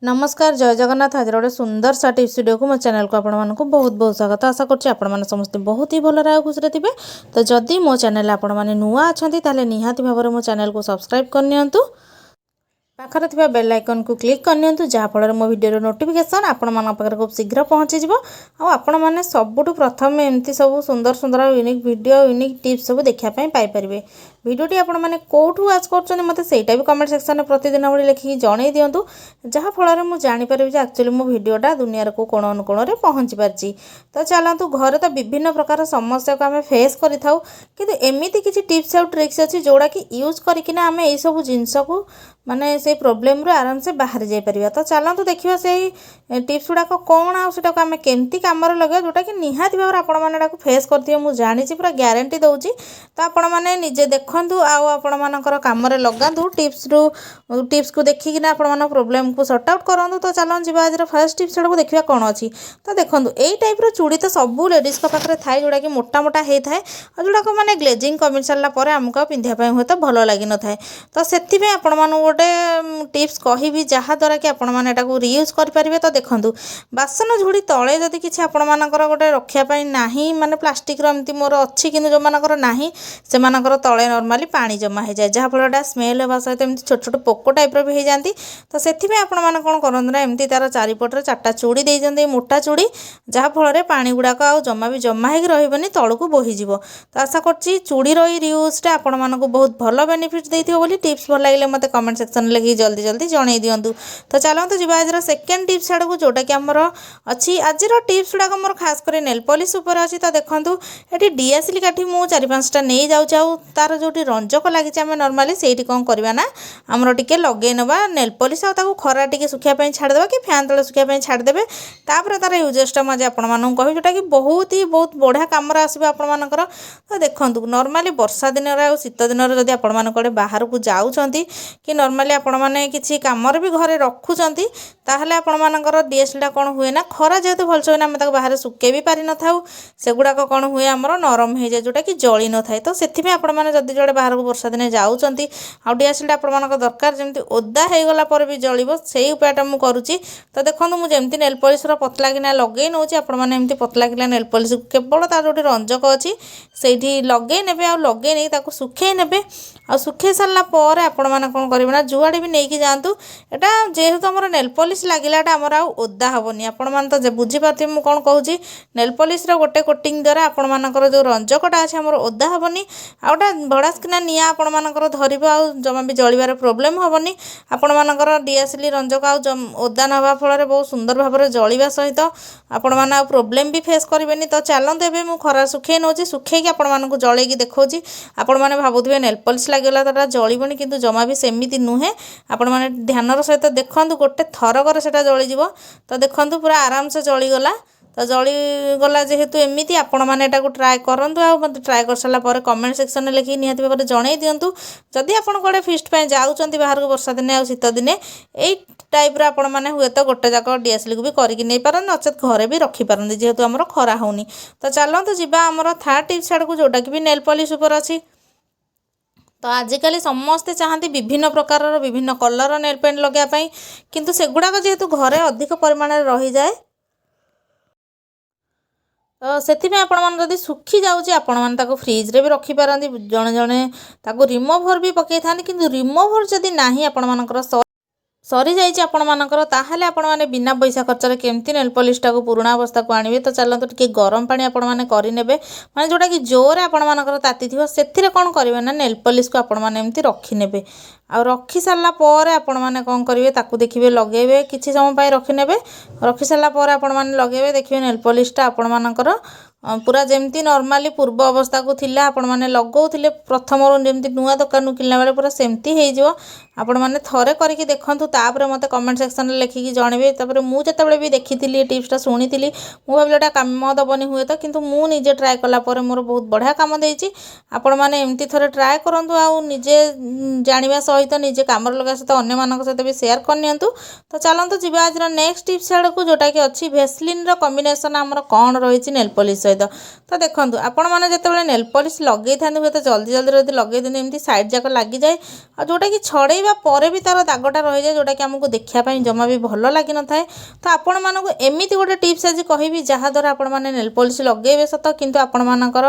नमस्कार जय जगन्नाथ। आज गोटे सुंदर सा टिप्स वीडियो को मो चैनल को आपण मानक बहुत बहुत स्वागत। आशा करछि आपण माने समस्त बहुत ही भल रहा खुशी थे। तो जदि मो चैनल आपण माने नुआ अछंती ताले निहाती भाव मो चैनल को सब्सक्राइब करनियंतु। पाखरे थिबा बेल आइकन को क्लिक करनियंतु जहाँ फल मो वीडियो नोटिफिकेशन आपण मान पाखरे खूब शीघ्र पहुँची जिवो। आ आपण माने सबुठु प्रथम एमती सब सुंदर सुंदर यूनिक वीडियो यूनिक टिप्स सब देखा पाई परिबे। वीडियोटी आपण माने कोठू वाच करछन मते सेटा भी कमेंट सेक्शन में प्रतिदिन भली लिखि जणै दियंतु जहाँ फल मु जानि परिबे जे एक्चुअली मो वीडियोटा दुनिया को कोण अनुकोण रे पहुँची पारछि। तो चलतु घरे तो विभिन्न प्रकार समस्या को आम फेस करिथाउ किंतु एमिति किछि टिप्स और ट्रिक्स अछि जोड़ा कि यूज करिकिना आम एई सब जिंस को माने से प्रॉब्लम रो आराम से बाहर जाई परिबा। तो चलतु देखिबा से टिप्स गुड़ाक कौन आटा को आम केमती कम लगे जोटा कि निहाती भाव आपण मैंने फेस करथिबे मु जानी पूरा ग्यारंटी दउची। तो आपण मैंने निजे देखंतु आपण मानकर काम लगातु टिप्स को देखिकिना आपण मान प्रॉब्लम को सॉर्ट आउट करंतु। तो चलो जीवा आज फर्स्ट टिप्स को देखिबा कौन अच्छी। तो देखंतु एई टाइप रो चूड़ी तो सबू लेडीज को पाखरे थाए जोड़ा कि मोटा मोटा हे थाए और जोड़ा को माने ग्लेजिंग कमी सारा पर आमको पिंधिया पई हुए तो भल लगी न थाए। तो सेति में आपण मान गोटे टिप्स कहिबी जहाँ द्वारा कि आपण माने एटा को रीयूज कर परिबे। तो देखंतु बासन झुड़ी तले जदि किछि आपण मानकर गोटे रखिया पई नाही माने प्लास्टिक रो एमती मोर अछि किंतु जो मानकर नाही से मानकर तले नॉर्मली पानी जमा हो जाए जहाँ फलटा स्मेल होगा सहित एमती छोट छोट पोक टाइप रो भी हो जाती। तो सेथिबे आपण माने कोन करन ना एमती तार चारिपटर चारटा चूड़ी दे जंदी मोटा चूड़ी जहाँ फल पानी गुड़ाक आ जमा भी जमा होगी रही तलू को बोही जीवो। तो आशा करछि चूड़ी रो रीयूजटा आपण मानक बहुत भल बेनिफिट देथिबो बोली टिप्स भल लागले मते कमेंट सेक्शन में लिखि जल्दी जल्दी जणै दियंतु। तो चलतु जीवा आज सेकेंड टिप्स आड़ को जोटा कि आमर अच्छी आज टिप्स गुड़ाक मोर खास कर नेल पॉलिश उपर अच्छी। तो देखंतु एटी डीएसएल काठी मु 4-5टा नहीं जाउछ आ तार जोटी रंजक लगी आम नॉर्मली सेठी कौन करवा ना आमर टिके लगे नवा नेल पॉलिश आ खरा टिके सुखापी छाड़देवा कि फैन तले सुखापी छाड़देवे। तापर तार यूजेसटा मुझे आपको कह जोटा कि बहुत बढ़िया कम आसो आपर। तो देखो नॉर्मली वर्षा दिन शीत दिन जब आप बाहर को जाऊँगी कि नॉर्मली आपण मैंने किसी कम भी घरे रखुंट ताहले आपणकर डीएसएलटा कौन हुए ना खरा जेहेतु भलसे हुए ना बाहर सुखे भी पारि न थाउ सेगुड़ाक कौन हुए आमर नरम हो जाए जोटा कि जली न थाए। तो से आपण मैंने जदि जोड़े बाहर को वर्षा दिन जाऊँगी आउ डीएसएलटा आपण दरकार जमी ओदा होगला पर भी जलिब से उपायटा मुझे करुच्ची। तो देखो मुझे नेल पॉलिशर पतला किना लगे नौची आपण मैंने एमती पतला किना नेल पॉलिश केवल तार जो रंजक अच्छी से लगे ने आ लगे नहीं सुखे ने आ सुखे सारा पर आपण मैंने कौन करेंगे ना जुआड़े भी नहीं जातु एटा जेहेतु आम नेल पॉलिश लगिलाटा आमर ओदा हेनी आपण मैंने तो बुझीपारे मुझे कौन कहूँ नेल पॉलिशर गोटे कोटिंग द्वारा आपण मानकर जो रंजकटा अच्छे आमर ओदा हेनी आउटा भड़ास किना निआ आपण मानकर धरब आ जमा भी जलिबार प्रोब्लेम हेनी आपण मानकर डीएसएल रंजक आ ओदा न हवा फल बहुत सुंदर भाव में जलिबा सहित आपण मैंने प्रोब्लेम भी फेस करेंगे। तो चलते एवं मुझे खरा सुखे नौची सुखे आपण मानक जलैकी देखौची आपण मैंने भावुवे नेल पॉलिश लगिगला तो जलिबनी किंतु जमा भी सेमती नुहे आपण मैंने ध्यानर सहित देखु गोटे थरकर से जलिଯିव। तो देखु पूरा आराम से जलीगला। तो जलीगला जेहेतु एमती आपण मैंने ट्राए करूँ आ मत ट्राए कर सारापर कमेंट सेक्शन में लिखिक निहाती भाव में जणै दिंतु। जदि आप कड़े फिस्ट पे जाऊँच बाहर को वर्षा दिने आ शीत दिने यही टाइप आपण मैंने हुए तो गोटे जाक डीएसएल को भी करके नहीं पारन नचेत घरे भी रखिपारती जेहेतु आमर खरा होनी। तो चलते जीवा आमर थर्ड टिप्स आड़ को जोटा कि भी नेल पॉलिश उपर अच्छी। तो आजिकल समस्ते चाहती विभिन्न प्रकार विभिन्न कलर नेल पेंट लगाई किंतु सेगुड़ाक जेहेतु घरे अधिक परिमाण रही जाए तो से आपड़ी सुखी जाऊँगी आपण फ्रिज रे भी रखिपारती जड़े जड़े रिमूभर भी पकई था कि रिमूभर जदि ना आपण सरी जाइए आपण मानकर ताहले आपण माने बिना पैसा खर्चरे केमती नेल पॉलिशटा को पुराणा अवस्था को आणवे। तो चलते टिके गरम पानी आपण माने करिनेबे माने जोटा कि जोर आपण मानकर ताती थिबो सेथिरे कोन करिवे ना नेल पॉलिश को आपण माने एमती रखी नेबे आ रखी सारा पर आपण माने कोन करिवे ताकू देखिबे लगेबे किछि समय पय रखी नेबे रखी सारा पर आपण माने लगेबे देखिबे नेल पॉलिशटा आपण मानकर पूरा जमती नॉर्मली पूर्व अवस्था को थिला आपण माने लगाउथिले प्रथम जमती नुआ दुकान किनला बेले पूरा सेमती हो जिवो। आपण माने थरे करके देखंतु तापर मते कमेंट सेक्शन में लिखिकी जणवे। तापर मु जतबेले भी देखिथिली टिप्सटा सुनिथिली मु भाबलेटा काम दबनी हुए तो किंतु मु निजे ट्राए कला पर मोर बहुत बढ़िया काम देछि। आपण माने एमती थरे ट्राए करंतु आ निजे जानिबा सहित निजे काम लगा सहित अन्य मानक सहित भी शेयर करनियंतु। तो चलंतु जीवा आज नेक्स्ट टिप्स आड़ को जोटा कि अच्छी भेसलिन रो कॉम्बिनेशन हमर कोन रहिछि नेल पॉलिश सहित। तो देखो आपण मैंने जिते नेल पॉलिश लगे था तो जल्दी जल्दी जल्दी लगे दिन एमती साइड जाक लग जाए और जोटा कि छड़ेवा पर भी तार दागटा रही जाए जोटा कि आमको देखापी जमा भी भल लगी न था। तो आपण मानक एमती गोटे टिप्स आज कहि जहाँद्वारा आपण मैंने नेल पॉलिश लगे सत किंतु आपण मानकर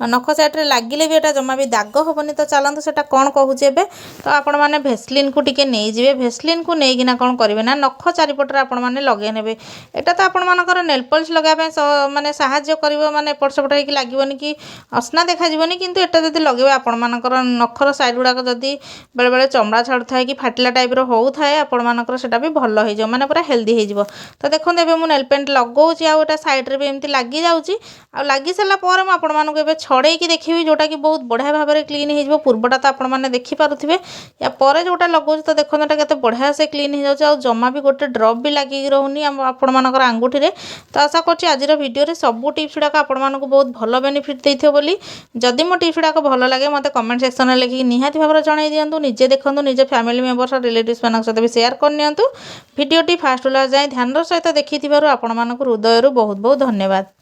नख साइड लगिले भी एटा जमा भी दाग हेनी। तो चलते से कौन कहूँ एवं तो आपण मैंने भेसलिन को टिके नहीं जाए भेसलिन को लेकिन कौन करेंगे ना नख चारिपटे आपण मैंने लगे ने एटा तो आपण मानकर नेल पॉलिश लगाइए माने साहाଯ୍ୟ करिवो माने एपट सेपट होइक लागबोनी कि असना देखा जीवनी किंतु एटा जदि लगेबे आपण मानकर नखर साइड गुडाक जदि बेले बेले चमड़ा छाड़ू थाए कि फाटिला टाइप रो होउ थाए आपण मानकर सेटा भी भल हो जाए माने पूरा हेल्दी हो जिवो। तो देखो एबे मु नेल पेंट लगौछि आ एटा साइड रे भी एमती लागि जाउछि आ लागि सला पर मु आपण मानक एबे छड़ेई कि देखिबी जोटा कि बहुत बढ़िया भाव में क्लीन हो जिवो। पूर्वटा तो आपण माने देखि पारुथिबे या पर जोटा लगौछि तो देखो एटा केते बढ़िया से क्लीन हो जाउछि आ जमा भी गोटे ड्रॉप भी लागि रहउनी आपण मानकर आंगुठी रे। तो आशा करछि आज भिडियो रे सब टिप्स गुड़ाक आपण मानक बहुत भल बेनिफिट देइथिबो बोली। जदि मो टिप्स गुड़ाक भल लगे मते कमेंट सेक्शन में लिखि निहाती भाव जणाई दियंतु निजे देखंतु निजे फैमिली मेंबर्स और रिलेटिव्स मानक सहित भी शेयर करनियंतु। भिडियोटी फास्ट लास्ट जाए ध्यान सहित देखिथिबारु आपण मानक हृदयरु बहुत बहुत धन्यवाद।